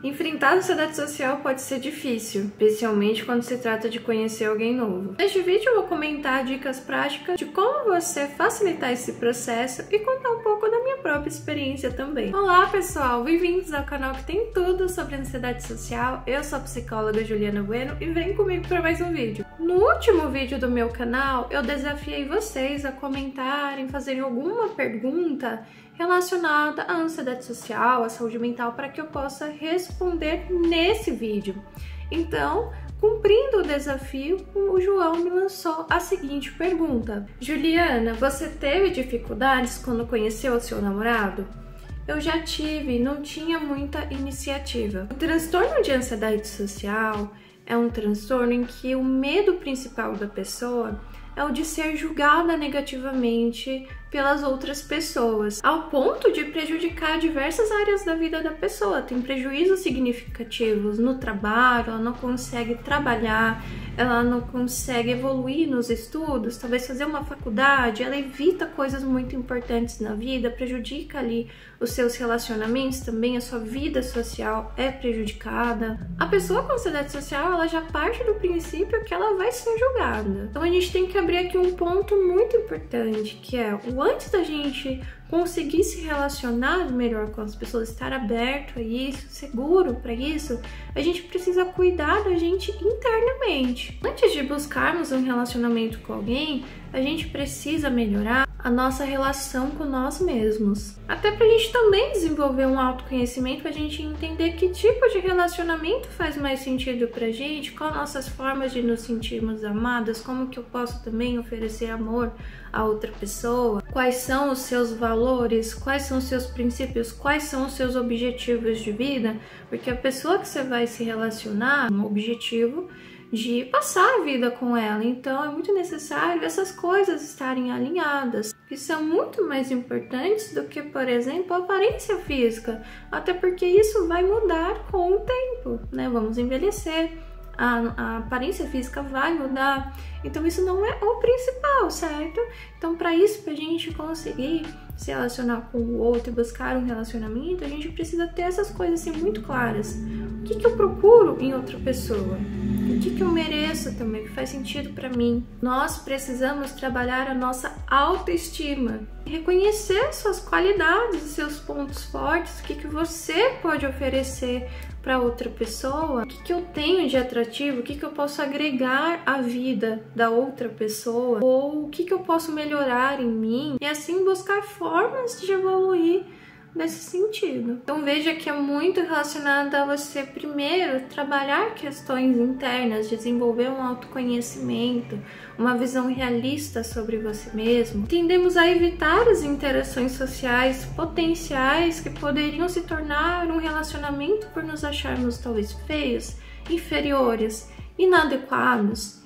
Enfrentar a ansiedade social pode ser difícil, especialmente quando se trata de conhecer alguém novo. Neste vídeo eu vou comentar dicas práticas de como você facilitar esse processo e contar um pouco da minha própria experiência também. Olá pessoal, bem-vindos ao canal que tem tudo sobre ansiedade social. Eu sou a psicóloga Juliana Bueno e vem comigo para mais um vídeo. No último vídeo do meu canal, eu desafiei vocês a comentarem, fazerem alguma pergunta relacionada à ansiedade social, à saúde mental, para que eu possa responder nesse vídeo. Então, cumprindo o desafio, o João me lançou a seguinte pergunta: Juliana, você teve dificuldades quando conheceu o seu namorado? Eu já tive, não tinha muita iniciativa. O transtorno de ansiedade social é um transtorno em que o medo principal da pessoa é o de ser julgada negativamente pelas outras pessoas, ao ponto de prejudicar diversas áreas da vida da pessoa. Tem prejuízos significativos no trabalho, ela não consegue trabalhar, ela não consegue evoluir nos estudos, talvez fazer uma faculdade, ela evita coisas muito importantes na vida, prejudica ali os seus relacionamentos também, a sua vida social é prejudicada. A pessoa com ansiedade social, ela já parte do princípio que ela vai ser julgada. Então a gente tem que abrir aqui um ponto muito importante, que é o antes da gente conseguir se relacionar melhor com as pessoas, estar aberto a isso, seguro para isso, a gente precisa cuidar da gente internamente. Antes de buscarmos um relacionamento com alguém, a gente precisa melhorar a nossa relação com nós mesmos. Até pra gente também desenvolver um autoconhecimento, pra gente entender que tipo de relacionamento faz mais sentido pra gente, quais nossas formas de nos sentirmos amadas, como que eu posso também oferecer amor a outra pessoa, quais são os seus valores, quais são os seus princípios, quais são os seus objetivos de vida, porque a pessoa que você vai se relacionar, um objetivo de passar a vida com ela, então é muito necessário essas coisas estarem alinhadas, que são muito mais importantes do que, por exemplo, a aparência física, até porque isso vai mudar com o tempo, né? Vamos envelhecer, a aparência física vai mudar, então isso não é o principal, certo? Então, para isso, para a gente conseguir se relacionar com o outro e buscar um relacionamento, a gente precisa ter essas coisas assim muito claras. O que eu procuro em outra pessoa? O que eu mereço também, que faz sentido para mim? Nós precisamos trabalhar a nossa autoestima, reconhecer suas qualidades, seus pontos fortes, o que você pode oferecer para outra pessoa, o que eu tenho de atrativo, o que eu posso agregar à vida da outra pessoa, ou o que eu posso melhorar em mim, e assim buscar formas de evoluir nesse sentido. Então veja que é muito relacionado a você primeiro trabalhar questões internas, desenvolver um autoconhecimento, uma visão realista sobre você mesmo. Tendemos a evitar as interações sociais potenciais que poderiam se tornar um relacionamento por nos acharmos talvez feios, inferiores, inadequados.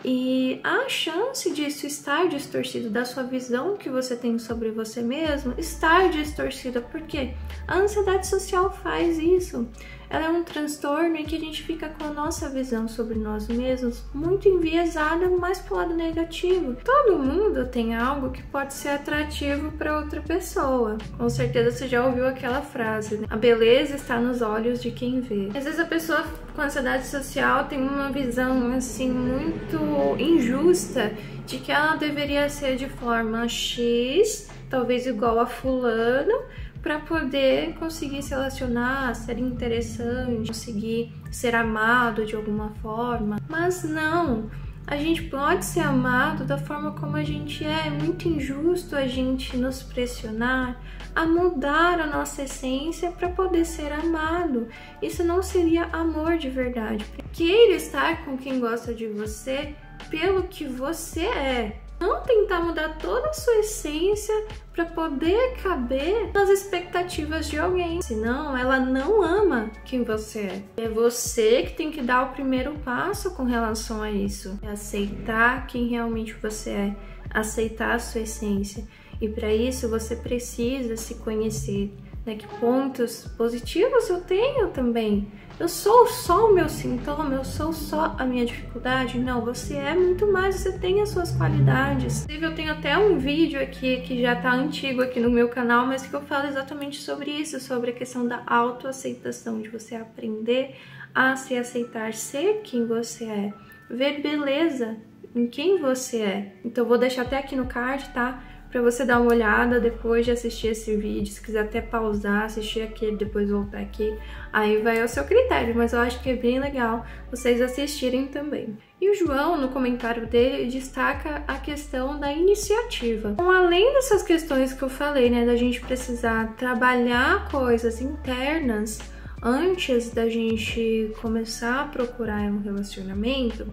E a chance disso estar distorcido, da sua visão que você tem sobre você mesmo, estar distorcida, porque a ansiedade social faz isso. Ela é um transtorno em que a gente fica com a nossa visão sobre nós mesmos muito enviesada, mais pro lado negativo. Todo mundo tem algo que pode ser atrativo para outra pessoa. Com certeza você já ouviu aquela frase, né? A beleza está nos olhos de quem vê. Às vezes a pessoa com ansiedade social tem uma visão assim muito injusta de que ela deveria ser de forma X, talvez igual a fulano, para poder conseguir se relacionar, ser interessante, conseguir ser amado de alguma forma. Mas não, a gente pode ser amado da forma como a gente é. É muito injusto a gente nos pressionar a mudar a nossa essência para poder ser amado. Isso não seria amor de verdade. Queira estar com quem gosta de você pelo que você é. Não tentar mudar toda a sua essência para poder caber nas expectativas de alguém. Senão, ela não ama quem você é. É você que tem que dar o primeiro passo com relação a isso. É aceitar quem realmente você é. Aceitar a sua essência. E para isso, você precisa se conhecer. Né? Que pontos positivos eu tenho também. eu sou só o meu sintoma, eu sou só a minha dificuldade. Não, você é muito mais, você tem as suas qualidades. Inclusive, eu tenho até um vídeo aqui que já tá antigo aqui no meu canal, mas que eu falo exatamente sobre isso, sobre a questão da autoaceitação, de você aprender a se aceitar, ser quem você é, ver beleza em quem você é. Então, eu vou deixar até aqui no card, tá? Pra você dar uma olhada depois de assistir esse vídeo. Se quiser até pausar, assistir aquele, depois voltar aqui, aí vai ao seu critério, mas eu acho que é bem legal vocês assistirem também. E o João, no comentário dele, destaca a questão da iniciativa. Então, além dessas questões que eu falei, né, da gente precisar trabalhar coisas internas antes da gente começar a procurar um relacionamento,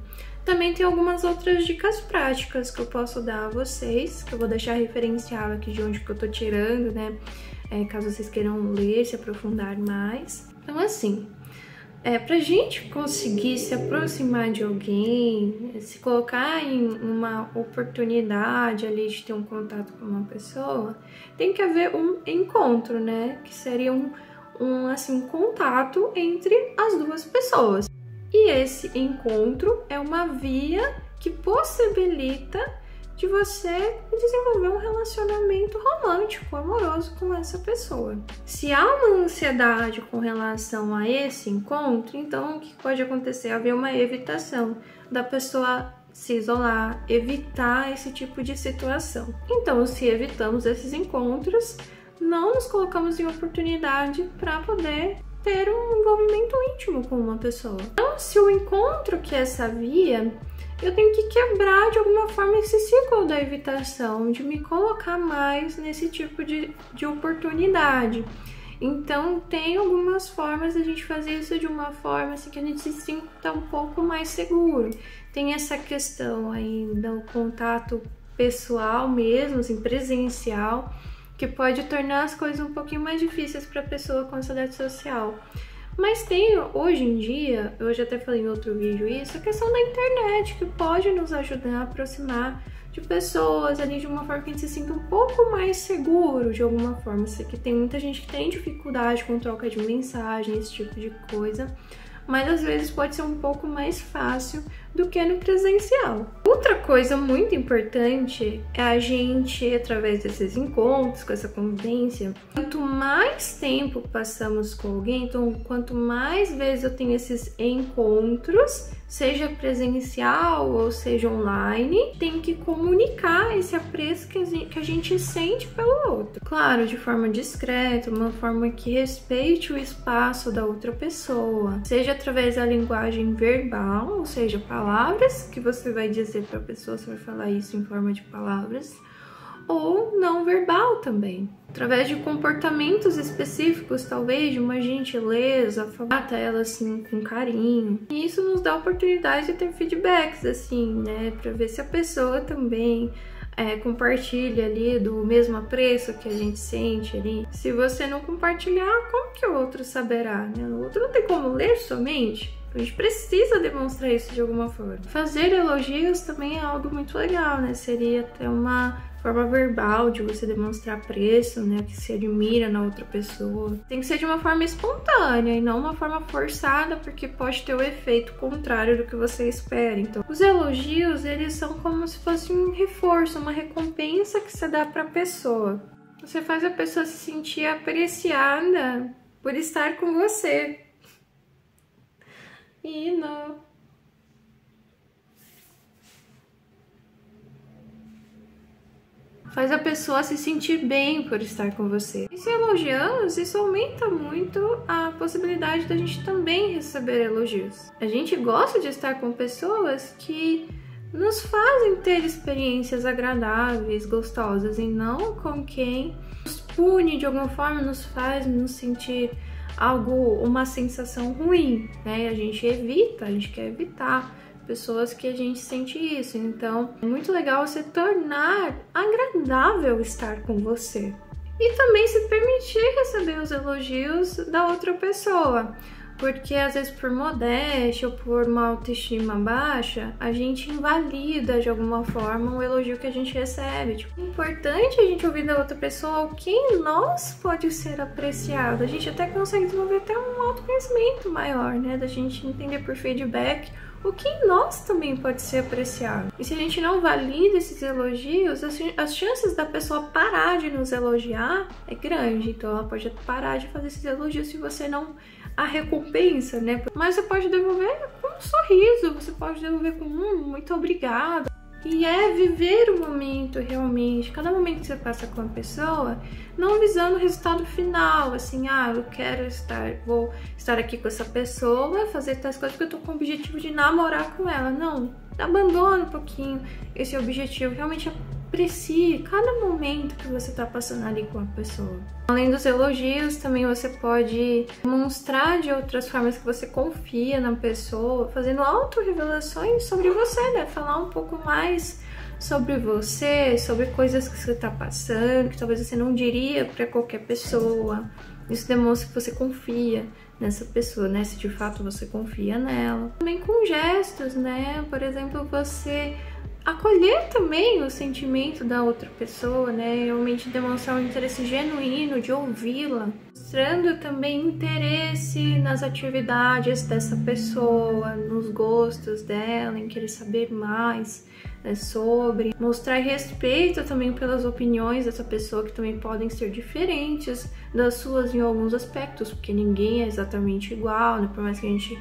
também tem algumas outras dicas práticas que eu posso dar a vocês, que eu vou deixar referenciado aqui de onde que eu tô tirando, né? Caso vocês queiram ler, se aprofundar mais. Então, assim, pra gente conseguir se aproximar de alguém, se colocar em uma oportunidade ali de ter um contato com uma pessoa, tem que haver um encontro, né? Que seria um contato entre as duas pessoas. E esse encontro é uma via que possibilita de você desenvolver um relacionamento romântico, amoroso com essa pessoa. Se há uma ansiedade com relação a esse encontro, então o que pode acontecer? Haver uma evitação da pessoa se isolar, evitar esse tipo de situação. Então, se evitamos esses encontros, não nos colocamos em oportunidade para poder ter um envolvimento íntimo com uma pessoa. Então, se o encontro que é essa via, eu tenho que quebrar de alguma forma esse ciclo da evitação, de me colocar mais nesse tipo de oportunidade. Então, tem algumas formas de a gente fazer isso de uma forma assim, que a gente se sinta um pouco mais seguro. Tem essa questão ainda, o contato pessoal mesmo, assim, presencial, que pode tornar as coisas um pouquinho mais difíceis para a pessoa com ansiedade social. Mas tem, hoje em dia, eu já até falei em outro vídeo isso, a questão da internet, que pode nos ajudar a aproximar de pessoas ali de uma forma que a gente se sinta um pouco mais seguro, de alguma forma. Sei que tem muita gente que tem dificuldade com troca de mensagem, esse tipo de coisa, mas às vezes pode ser um pouco mais fácil do que no presencial. Outra coisa muito importante é a gente, através desses encontros, com essa convivência, quanto mais tempo passamos com alguém, então quanto mais vezes eu tenho esses encontros, seja presencial ou seja online, tem que comunicar esse apreço que a gente sente pelo outro. Claro, de forma discreta, uma forma que respeite o espaço da outra pessoa, seja através da linguagem verbal, ou seja, palavras que você vai dizer para a pessoa, você vai falar isso em forma de palavras, ou não verbal também, através de comportamentos específicos, talvez de uma gentileza, trata ela assim com carinho. E isso nos dá a oportunidade de ter feedbacks assim, né, para ver se a pessoa também compartilha ali do mesmo apreço que a gente sente ali. Se você não compartilhar, como que o outro saberá, né? O outro não tem como ler somente. A gente precisa demonstrar isso de alguma forma. Fazer elogios também é algo muito legal, né? Seria até uma forma verbal de você demonstrar apreço, né? Que se admira na outra pessoa. Tem que ser de uma forma espontânea e não uma forma forçada, porque pode ter o efeito contrário do que você espera. Então, os elogios, eles são como se fosse um reforço, uma recompensa que você dá para a pessoa. Você faz a pessoa se sentir apreciada por estar com você. E não. Faz a pessoa se sentir bem por estar com você. E se elogiamos, isso aumenta muito a possibilidade da gente também receber elogios. A gente gosta de estar com pessoas que nos fazem ter experiências agradáveis, gostosas, e não com quem nos pune de alguma forma, nos faz nos sentir uma sensação ruim, né? A gente quer evitar pessoas que a gente sente isso. Então, é muito legal você tornar agradável estar com você. E também se permitir receber os elogios da outra pessoa. porque às vezes por modéstia ou por uma autoestima baixa, a gente invalida de alguma forma o elogio que a gente recebe. Tipo, é importante a gente ouvir da outra pessoa o que em nós pode ser apreciado. A gente até consegue desenvolver até um autoconhecimento maior, né? Da gente entender por feedback o que em nós também pode ser apreciado. E se a gente não valida esses elogios, as chances da pessoa parar de nos elogiar é grande. Então ela pode parar de fazer esses elogios se você não a recompensa, né? Mas você pode devolver com um sorriso, você pode devolver com muito obrigado. E é viver o momento realmente, cada momento que você passa com a pessoa, não visando o resultado final, assim, vou estar aqui com essa pessoa, fazer tais coisas porque eu tô com o objetivo de namorar com ela. Não, abandona um pouquinho esse objetivo, realmente aprecie cada momento que você tá passando ali com a pessoa. Além dos elogios, também você pode demonstrar de outras formas que você confia na pessoa, fazendo autorrevelações sobre você, né? Falar um pouco mais sobre você, sobre coisas que você tá passando, que talvez você não diria para qualquer pessoa. Isso demonstra que você confia nessa pessoa, né? Se de fato você confia nela. Também com gestos, né? Por exemplo, você acolher também o sentimento da outra pessoa, né? Realmente demonstrar um interesse genuíno de ouvi-la, mostrando também interesse nas atividades dessa pessoa, nos gostos dela, em querer saber mais sobre, mostrar respeito também pelas opiniões dessa pessoa, que também podem ser diferentes das suas em alguns aspectos, porque ninguém é exatamente igual, né? Por mais que a gente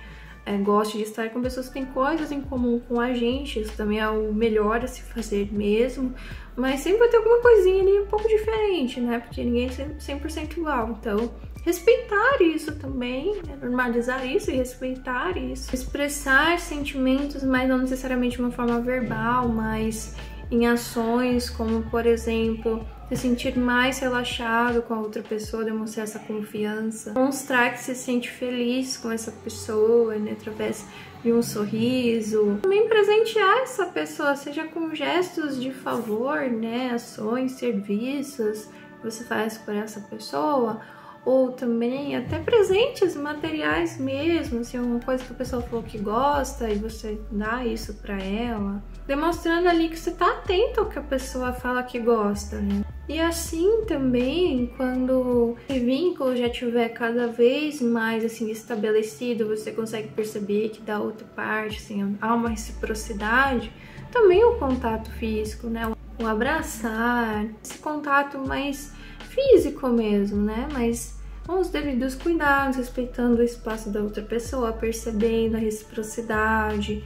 goste de estar com pessoas que têm coisas em comum com a gente, isso também é o melhor a se fazer mesmo, mas sempre vai ter alguma coisinha ali um pouco diferente, né? Porque ninguém é 100% igual, então respeitar isso também, né? Normalizar isso e respeitar isso. Expressar sentimentos, mas não necessariamente de uma forma verbal, mas em ações, como por exemplo, se sentir mais relaxado com a outra pessoa, demonstrar essa confiança, demonstrar que se sente feliz com essa pessoa, né, através de um sorriso. Também presentear essa pessoa, seja com gestos de favor, né, ações, serviços que você faz por essa pessoa, ou também até presentes materiais mesmo, assim, uma coisa que a pessoa falou que gosta e você dá isso pra ela, demonstrando ali que você tá atento ao que a pessoa fala que gosta, né? E assim também, quando esse vínculo já estiver cada vez mais assim estabelecido, você consegue perceber que da outra parte assim, há uma reciprocidade, também o contato físico, né? O abraçar, esse contato mais físico mesmo, né? Mas com os devidos cuidados, respeitando o espaço da outra pessoa, percebendo a reciprocidade.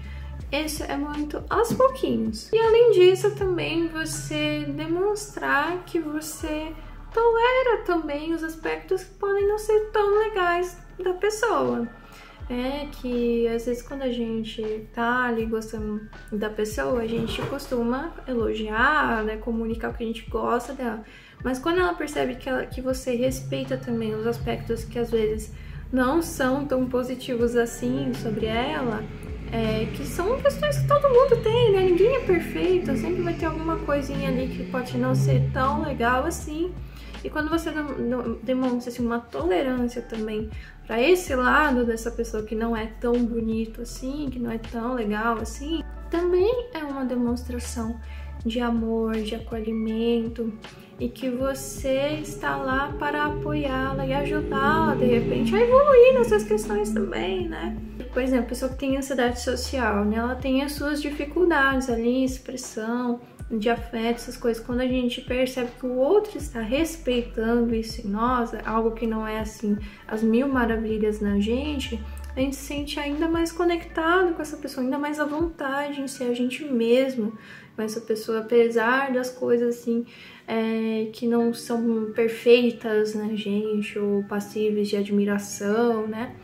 Esse é muito aos pouquinhos. E além disso, também você demonstrar que você tolera também os aspectos que podem não ser tão legais da pessoa. Que às vezes quando a gente tá ali gostando da pessoa, a gente costuma elogiar, né, comunicar o que a gente gosta dela. Mas quando ela percebe que você respeita também os aspectos que às vezes não são tão positivos assim sobre ela, que são questões que todo mundo tem, né? Ninguém é perfeito, sempre vai ter alguma coisinha ali que pode não ser tão legal assim. E quando você demonstra assim, uma tolerância também para esse lado dessa pessoa que não é tão bonito assim, que não é tão legal assim, também é uma demonstração de amor, de acolhimento, e que você está lá para apoiá-la e ajudá-la, de repente, a evoluir nessas questões também, né? Por exemplo, a pessoa que tem ansiedade social, né? Ela tem as suas dificuldades ali, expressão de afeto, essas coisas. Quando a gente percebe que o outro está respeitando isso em nós, algo que não é assim, as mil maravilhas na gente, a gente se sente ainda mais conectado com essa pessoa, ainda mais à vontade em ser a gente mesmo com essa pessoa, apesar das coisas assim que não são perfeitas na gente ou passíveis de admiração, né?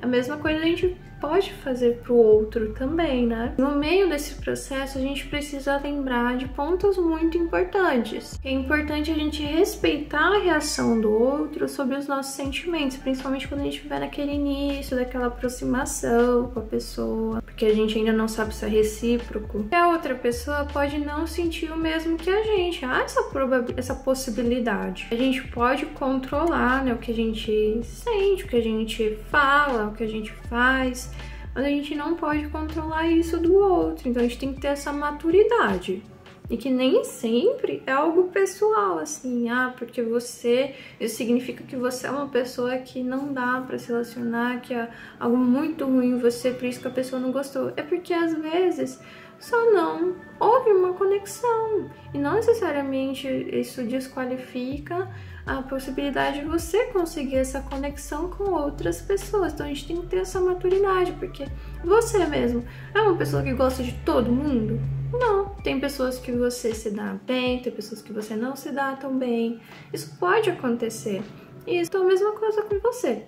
A mesma coisa a gente pode fazer pro outro também, né? No meio desse processo, a gente precisa lembrar de pontos muito importantes. É importante a gente respeitar a reação do outro sobre os nossos sentimentos, principalmente quando a gente estiver naquele início, daquela aproximação com a pessoa. porque a gente ainda não sabe se é recíproco, e a outra pessoa pode não sentir o mesmo que a gente. Há essa possibilidade. A gente pode controlar, né, o que a gente sente, o que a gente fala, o que a gente faz, mas a gente não pode controlar isso do outro. Então a gente tem que ter essa maturidade. E que nem sempre é algo pessoal, assim, porque isso significa que você é uma pessoa que não dá pra se relacionar, que é algo muito ruim em você, por isso que a pessoa não gostou. É porque às vezes só não houve uma conexão. E não necessariamente isso desqualifica a possibilidade de você conseguir essa conexão com outras pessoas. Então a gente tem que ter essa maturidade, porque você mesmo é uma pessoa que gosta de todo mundo? Não, tem pessoas que você se dá bem, tem pessoas que você não se dá tão bem. Isso pode acontecer. E isso é a mesma coisa com você.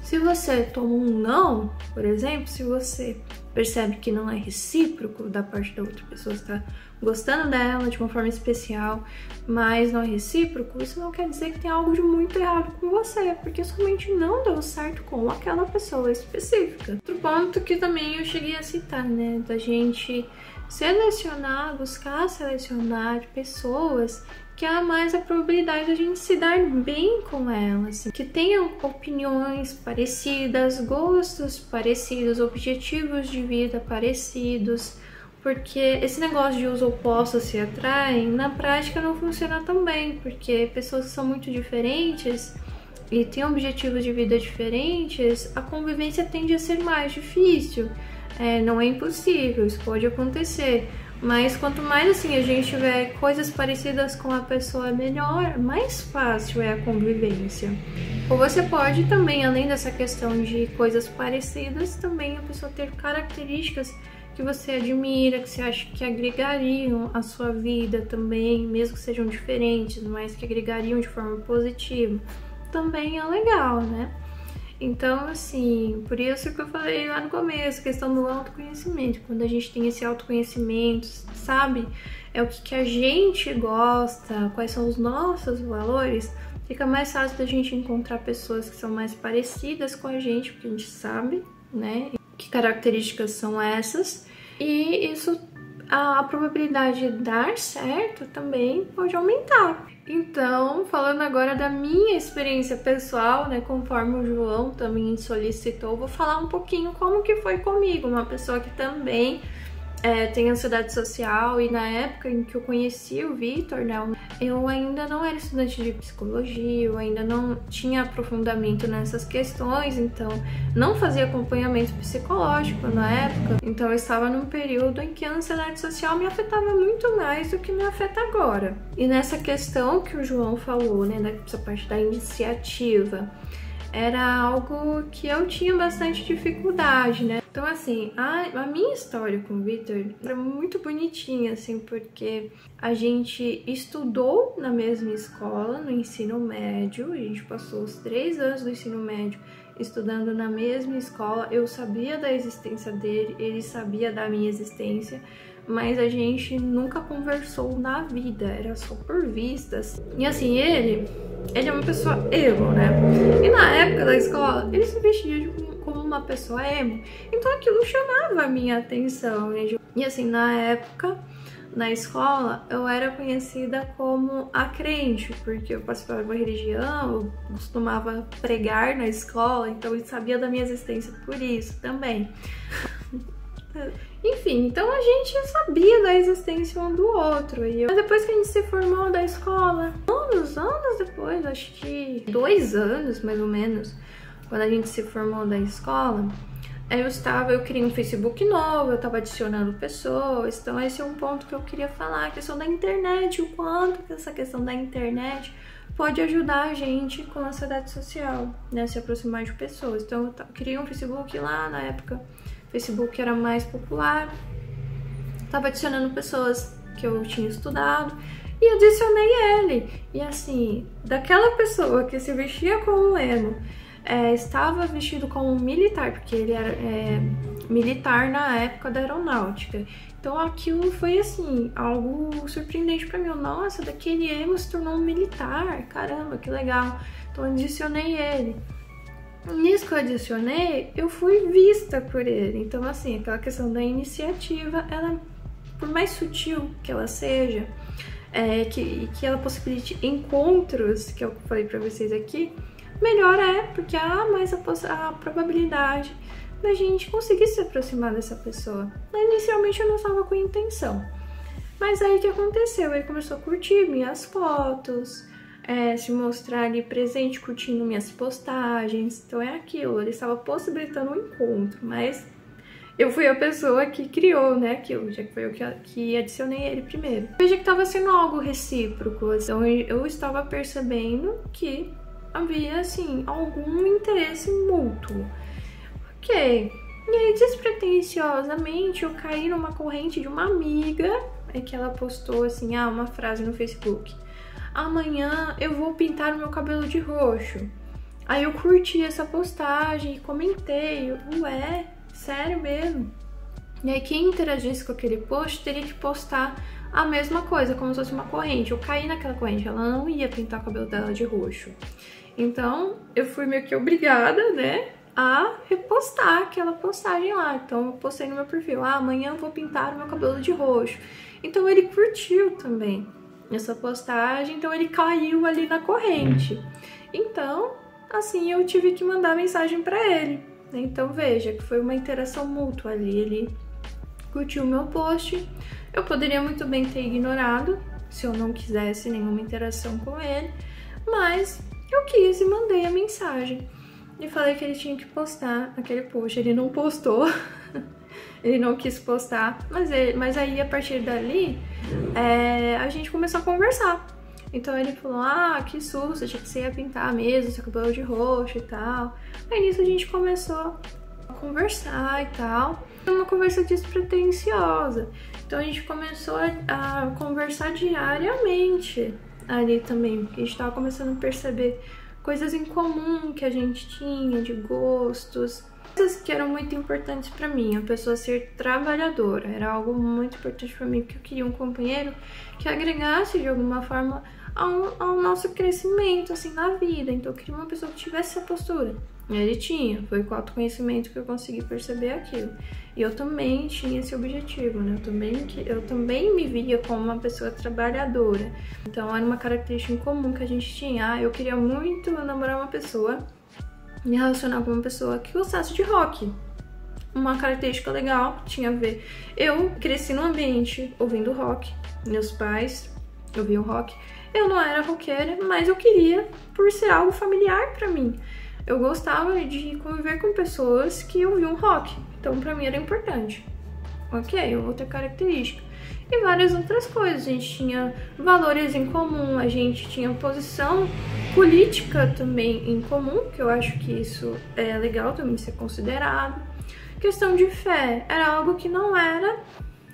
Se você toma um não, por exemplo, se você percebe que não é recíproco da parte da outra pessoa, está gostando dela de uma forma especial, mas não é recíproco, isso não quer dizer que tem algo de muito errado com você, porque somente não deu certo com aquela pessoa específica. Outro ponto que também eu cheguei a citar, né, da gente buscar selecionar pessoas que há mais a probabilidade de a gente se dar bem com elas, que tenham opiniões parecidas, gostos parecidos, objetivos de vida parecidos, porque esse negócio de os opostos se atraem, na prática não funciona tão bem, porque pessoas que são muito diferentes e têm objetivos de vida diferentes, a convivência tende a ser mais difícil. Não é impossível, isso pode acontecer, mas quanto mais assim a gente tiver coisas parecidas com a pessoa, melhor, mais fácil é a convivência. Ou você pode também, além dessa questão de coisas parecidas, também a pessoa ter características que você admira, que você acha que agregariam a sua vida também, mesmo que sejam diferentes, mas que agregariam de forma positiva, também é legal, né? Então, assim, por isso que eu falei lá no começo, questão do autoconhecimento. Quando a gente tem esse autoconhecimento, sabe? É o que a gente gosta, quais são os nossos valores, fica mais fácil da gente encontrar pessoas que são mais parecidas com a gente, porque a gente sabe, né? Que características são essas. E isso, a probabilidade de dar certo também pode aumentar. Então, falando agora da minha experiência pessoal, né, conforme o João também solicitou, vou falar um pouquinho como que foi comigo, uma pessoa que também tem ansiedade social, e na época em que eu conheci o Vitor, né, eu ainda não era estudante de psicologia, eu ainda não tinha aprofundamento nessas questões, então não fazia acompanhamento psicológico na época, então eu estava num período em que a ansiedade social me afetava muito mais do que me afeta agora. E nessa questão que o João falou, né, nessa parte da iniciativa, era algo que eu tinha bastante dificuldade, né? Então, assim, a minha história com o Vitor era muito bonitinha, assim, porque a gente estudou na mesma escola, no ensino médio, a gente passou os 3 anos do ensino médio estudando na mesma escola, eu sabia da existência dele, ele sabia da minha existência, mas a gente nunca conversou na vida, era só por vistas. E assim, ele é uma pessoa emo, né? E na época da escola, ele se vestia como uma pessoa emo, então aquilo chamava a minha atenção, né? E assim, na época, na escola, eu era conhecida como a crente, porque eu participava de uma religião, eu costumava pregar na escola, então ele sabia da minha existência por isso também. Enfim, então a gente sabia da existência um do outro. Mas depois que a gente se formou da escola, anos depois, acho que 2 anos mais ou menos, quando a gente se formou da escola, eu criei um Facebook novo, eu tava adicionando pessoas, então esse é um ponto que eu queria falar, a questão da internet, o quanto que essa questão da internet pode ajudar a gente com a ansiedade social, né, se aproximar de pessoas. Então eu criei um Facebook lá na época, o Facebook era mais popular, tava adicionando pessoas que eu tinha estudado e adicionei ele. E assim, daquela pessoa que se vestia como emo, estava vestido como um militar, porque ele era militar na época da aeronáutica. Então aquilo foi assim, algo surpreendente pra mim. Nossa, daquele emo se tornou um militar, caramba, que legal. Então eu adicionei ele. Nisso que eu adicionei, eu fui vista por ele. Então, assim, aquela questão da iniciativa, ela, por mais sutil que ela seja, que ela possibilite encontros, que eu falei pra vocês aqui, melhor é, porque há mais a probabilidade da gente conseguir se aproximar dessa pessoa. Inicialmente eu não estava com intenção, mas aí o que aconteceu? Ele começou a curtir minhas fotos, se mostrar ali presente, curtindo minhas postagens. Então é aquilo, ele estava possibilitando um encontro, mas eu fui a pessoa que criou, né, aquilo, já que foi eu que adicionei ele primeiro. Veja que estava sendo algo recíproco, então eu estava percebendo que havia, assim, algum interesse mútuo. Ok. E aí, despretensiosamente, eu caí numa corrente de uma amiga, que ela postou, assim, uma frase no Facebook. Amanhã eu vou pintar o meu cabelo de roxo. Aí eu curti essa postagem e comentei, ué, sério mesmo? E aí quem interagisse com aquele post teria que postar a mesma coisa, como se fosse uma corrente. Eu caí naquela corrente, ela não ia pintar o cabelo dela de roxo. Então, eu fui meio que obrigada, né, a repostar aquela postagem lá. Então, eu postei no meu perfil, amanhã eu vou pintar o meu cabelo de roxo. Então, ele curtiu também essa postagem, então ele caiu ali na corrente. Então, assim, eu tive que mandar mensagem pra ele. Então, veja que foi uma interação mútua ali. Ele curtiu o meu post. Eu poderia muito bem ter ignorado, se eu não quisesse nenhuma interação com ele, mas eu quis e mandei a mensagem. E falei que ele tinha que postar aquele post. Ele não postou, ele não quis postar, mas aí a partir dali a gente começou a conversar. Então ele falou, que susto, achei que você ia pintar mesmo, seu cabelo de roxo e tal. Aí nisso a gente começou a conversar e tal. Uma conversa despretensiosa. Então a gente começou a conversar diariamente ali também, porque a gente tava começando a perceber coisas em comum que a gente tinha, de gostos, coisas que eram muito importantes pra mim. A pessoa ser trabalhadora era algo muito importante pra mim, porque eu queria um companheiro que agregasse de alguma forma ao nosso crescimento, assim, na vida. Então eu queria uma pessoa que tivesse essa postura. E ele tinha, foi com o autoconhecimento que eu consegui perceber aquilo. E eu também tinha esse objetivo, né? Eu também me via como uma pessoa trabalhadora. Então era uma característica em comum que a gente tinha. Eu queria muito namorar uma pessoa, me relacionar com uma pessoa que gostasse de rock. Uma característica legal tinha a ver. Eu cresci num ambiente ouvindo rock, meus pais ouviam rock. Eu não era roqueira, mas eu queria, por ser algo familiar pra mim. Eu gostava de conviver com pessoas que ouviam rock, então pra mim era importante. Ok, outra característica. E várias outras coisas, a gente tinha valores em comum, a gente tinha posição política também em comum, que eu acho que isso é legal também ser considerado. Questão de fé, era algo que não era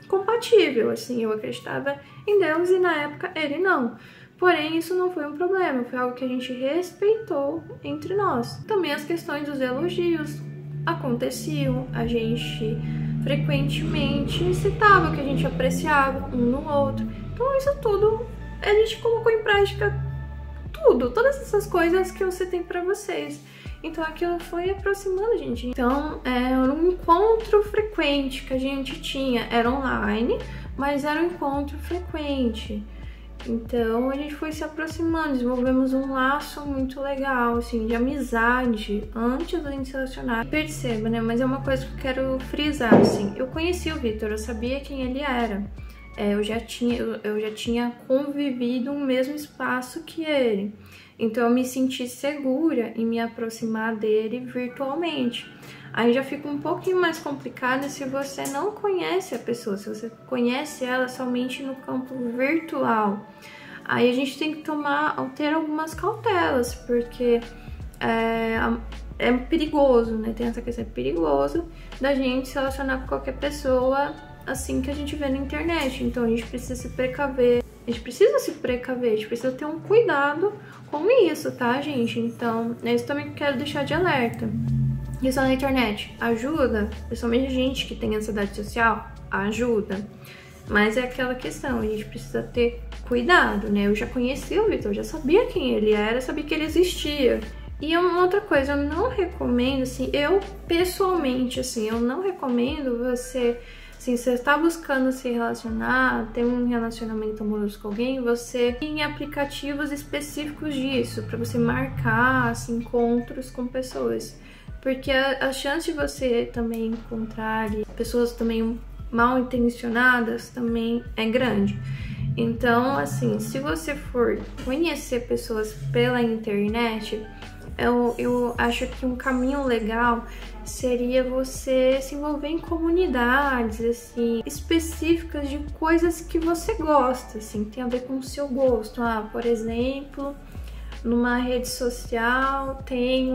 compatível, assim, eu acreditava em Deus e na época ele não. Porém, isso não foi um problema, foi algo que a gente respeitou entre nós. Também as questões dos elogios aconteciam, a gente frequentemente citava que a gente apreciava um no outro. Então isso tudo, a gente colocou em prática todas essas coisas que eu citei pra vocês. Então aquilo foi aproximando a gente. Então era um encontro frequente que a gente tinha, era online, mas era um encontro frequente. Então a gente foi se aproximando, desenvolvemos um laço muito legal, assim, de amizade antes da gente se relacionar. Perceba, né? Mas é uma coisa que eu quero frisar, assim. Eu conheci o Vitor, eu sabia quem ele era. Eu já tinha convivido no mesmo espaço que ele. Então eu me senti segura em me aproximar dele virtualmente. Aí já fica um pouquinho mais complicado se você não conhece a pessoa, se você conhece ela somente no campo virtual. Aí a gente tem que ter algumas cautelas, porque é perigoso, né? Tem essa questão, é perigoso da gente se relacionar com qualquer pessoa assim que a gente vê na internet. Então a gente precisa se precaver. A gente precisa ter um cuidado com isso, tá, gente? Então, isso também que eu quero deixar de alerta. Isso na internet ajuda, principalmente gente que tem ansiedade social, ajuda. Mas é aquela questão, a gente precisa ter cuidado, né? Eu já conhecia o Vitor, já sabia quem ele era, sabia que ele existia. E uma outra coisa, eu não recomendo, assim, eu pessoalmente, assim, eu não recomendo você, assim, se você está buscando se relacionar, ter um relacionamento amoroso com alguém, você tem aplicativos específicos disso, para você marcar, assim, encontros com pessoas. Porque a chance de você também encontrar pessoas também mal intencionadas também é grande. Então, assim, se você for conhecer pessoas pela internet, eu acho que um caminho legal seria você se envolver em comunidades, assim, específicas de coisas que você gosta, assim, que tem a ver com o seu gosto. Ah, por exemplo, numa rede social tem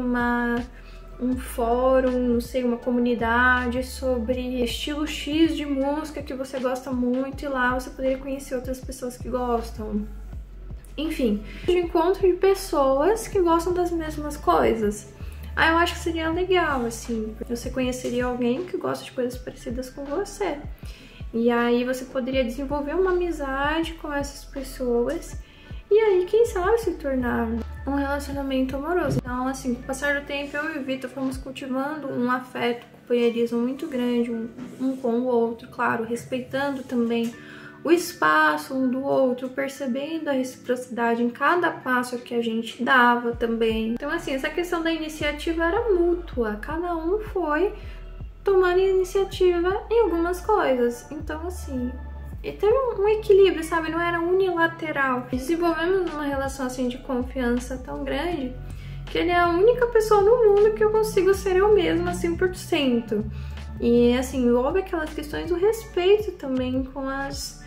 um fórum, não sei, uma comunidade sobre estilo X de música que você gosta muito e lá você poderia conhecer outras pessoas que gostam. Enfim, de encontro de pessoas que gostam das mesmas coisas. Aí eu acho que seria legal, assim, porque você conheceria alguém que gosta de coisas parecidas com você. E aí você poderia desenvolver uma amizade com essas pessoas e aí, quem sabe, se tornar um relacionamento amoroso. Então, assim, com o passar do tempo, eu e o Vitor fomos cultivando um afeto, um companheirismo muito grande um com o outro, claro, respeitando também o espaço um do outro, percebendo a reciprocidade em cada passo que a gente dava também. Então, assim, essa questão da iniciativa era mútua, cada um foi tomando iniciativa em algumas coisas. Então, assim, e teve um equilíbrio, sabe? Não era unilateral. Desenvolvemos uma relação assim de confiança tão grande que ele é a única pessoa no mundo que eu consigo ser eu mesma 100%. E assim, houve aquelas questões do respeito também com as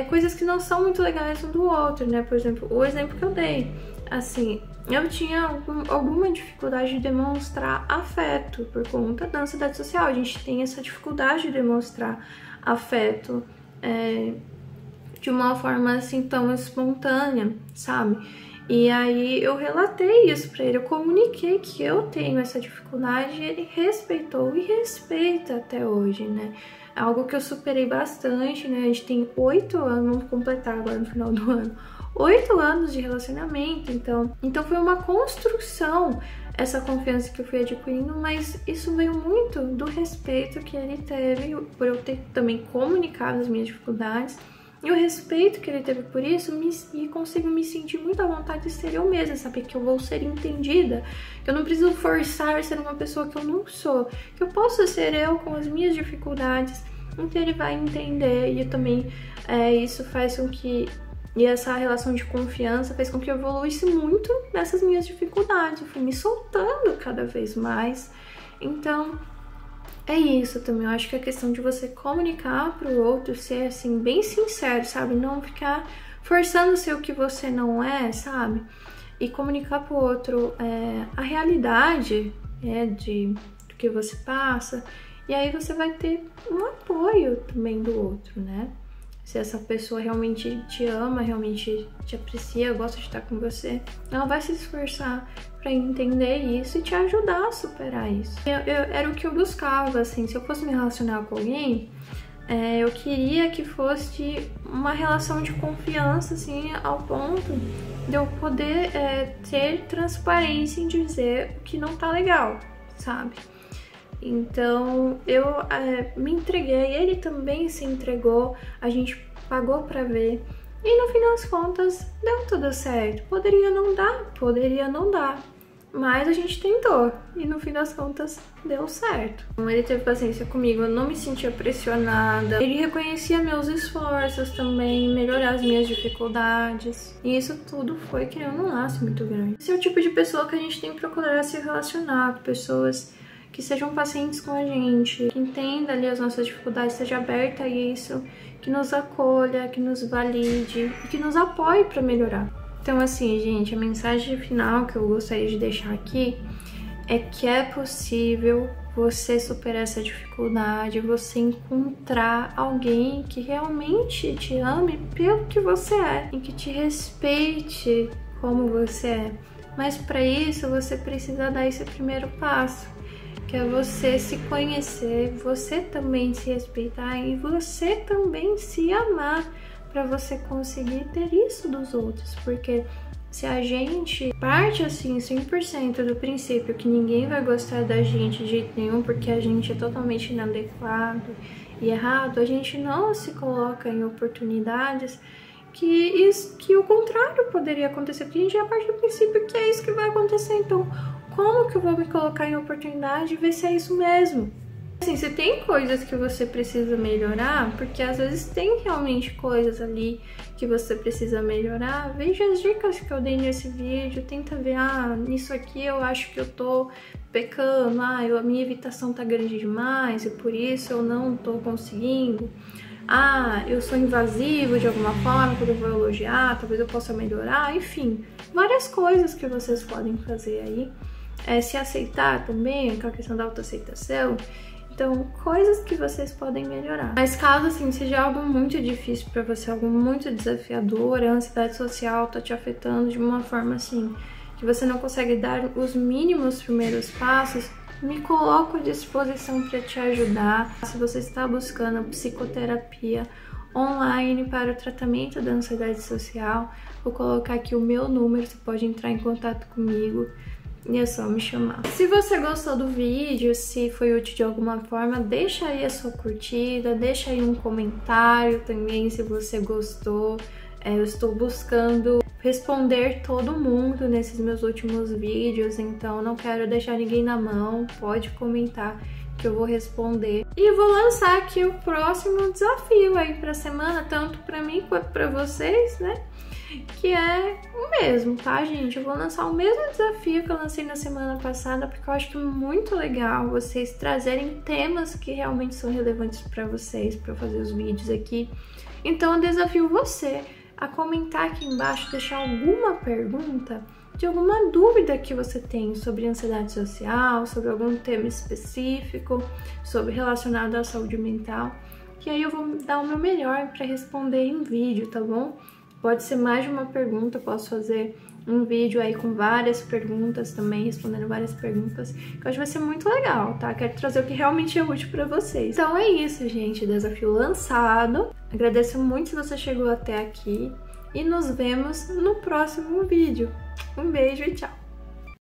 coisas que não são muito legais um do outro, né? Por exemplo, o exemplo que eu dei, assim, eu tinha alguma dificuldade de demonstrar afeto por conta da ansiedade social. A gente tem essa dificuldade de demonstrar afeto de uma forma assim tão espontânea, sabe? E aí eu relatei isso pra ele, eu comuniquei que eu tenho essa dificuldade e ele respeitou e respeita até hoje, né? É algo que eu superei bastante, né? A gente tem 8 anos, vamos completar agora no final do ano, 8 anos de relacionamento, então foi uma construção essa confiança que eu fui adquirindo, mas isso veio muito do respeito que ele teve por eu ter também comunicado as minhas dificuldades e o respeito que ele teve por isso e consigo me sentir muito à vontade de ser eu mesma, saber que eu vou ser entendida, que eu não preciso forçar ser uma pessoa que eu não sou, que eu posso ser eu com as minhas dificuldades, então ele vai entender e também isso faz com que e essa relação de confiança fez com que eu evoluísse muito nessas minhas dificuldades. Eu fui me soltando cada vez mais. Então, é isso também. Eu acho que a questão de você comunicar para o outro, ser assim, bem sincero, sabe? Não ficar forçando ser o que você não é, sabe? E comunicar para o outro a realidade do que você passa. E aí você vai ter um apoio também do outro, né? Se essa pessoa realmente te ama, realmente te aprecia, gosta de estar com você, ela vai se esforçar para entender isso e te ajudar a superar isso. Era o que eu buscava, assim, se eu fosse me relacionar com alguém, eu queria que fosse uma relação de confiança, assim, ao ponto de eu poder ter transparência em dizer o que não tá legal, sabe? Então eu me entreguei, ele também se entregou, a gente pagou pra ver e no fim das contas deu tudo certo. Poderia não dar, mas a gente tentou e no fim das contas deu certo. Ele teve paciência comigo, eu não me sentia pressionada, ele reconhecia meus esforços também, melhorar as minhas dificuldades e isso tudo foi criando um laço muito grande. Esse é o tipo de pessoa que a gente tem que procurar se relacionar, com pessoas que sejam pacientes com a gente, que entenda ali as nossas dificuldades, seja aberta a isso, que nos acolha, que nos valide e que nos apoie para melhorar. Então assim, gente, a mensagem final que eu gostaria de deixar aqui é que é possível você superar essa dificuldade, você encontrar alguém que realmente te ame pelo que você é e que te respeite como você é. Mas para isso você precisa dar esse primeiro passo, que é você se conhecer, você também se respeitar e você também se amar para você conseguir ter isso dos outros, porque se a gente parte assim 100% do princípio que ninguém vai gostar da gente de jeito nenhum porque a gente é totalmente inadequado e errado, a gente não se coloca em oportunidades que o contrário poderia acontecer, porque a gente já parte do princípio que é isso que vai acontecer. Então, como que eu vou me colocar em oportunidade e ver se é isso mesmo? Assim, se tem coisas que você precisa melhorar, porque às vezes tem realmente coisas ali que você precisa melhorar, veja as dicas que eu dei nesse vídeo, tenta ver, nisso aqui eu acho que eu tô pecando, a minha evitação tá grande demais e por isso eu não tô conseguindo. Eu sou invasivo de alguma forma quando eu vou elogiar, talvez eu possa melhorar, enfim, várias coisas que vocês podem fazer aí. Se aceitar também, aquela questão da autoaceitação. Então, coisas que vocês podem melhorar. Mas caso assim seja algo muito difícil para você, algo muito desafiador, a ansiedade social tá te afetando de uma forma assim que você não consegue dar os mínimos primeiros passos, me coloco à disposição para te ajudar. Se você está buscando psicoterapia online para o tratamento da ansiedade social, vou colocar aqui o meu número, você pode entrar em contato comigo. E é só me chamar. Se você gostou do vídeo, se foi útil de alguma forma, deixa aí a sua curtida, deixa aí um comentário também se você gostou. Eu estou buscando responder todo mundo nesses meus últimos vídeos, então não quero deixar ninguém na mão, pode comentar que eu vou responder. E vou lançar aqui o próximo desafio aí pra semana, tanto pra mim quanto pra vocês, né? Que é o mesmo, tá, gente? Eu vou lançar o mesmo desafio que eu lancei na semana passada, porque eu acho que é muito legal vocês trazerem temas que realmente são relevantes pra vocês, pra eu fazer os vídeos aqui. Então eu desafio você a comentar aqui embaixo, deixar alguma pergunta de alguma dúvida que você tem sobre ansiedade social, sobre algum tema específico, sobre relacionado à saúde mental, que aí eu vou dar o meu melhor para responder em vídeo, tá bom? Pode ser mais de uma pergunta, posso fazer um vídeo aí com várias perguntas também, respondendo várias perguntas, que eu acho que vai ser muito legal, tá? Quero trazer o que realmente é útil pra vocês. Então é isso, gente, desafio lançado. Agradeço muito se você chegou até aqui e nos vemos no próximo vídeo. Um beijo e tchau!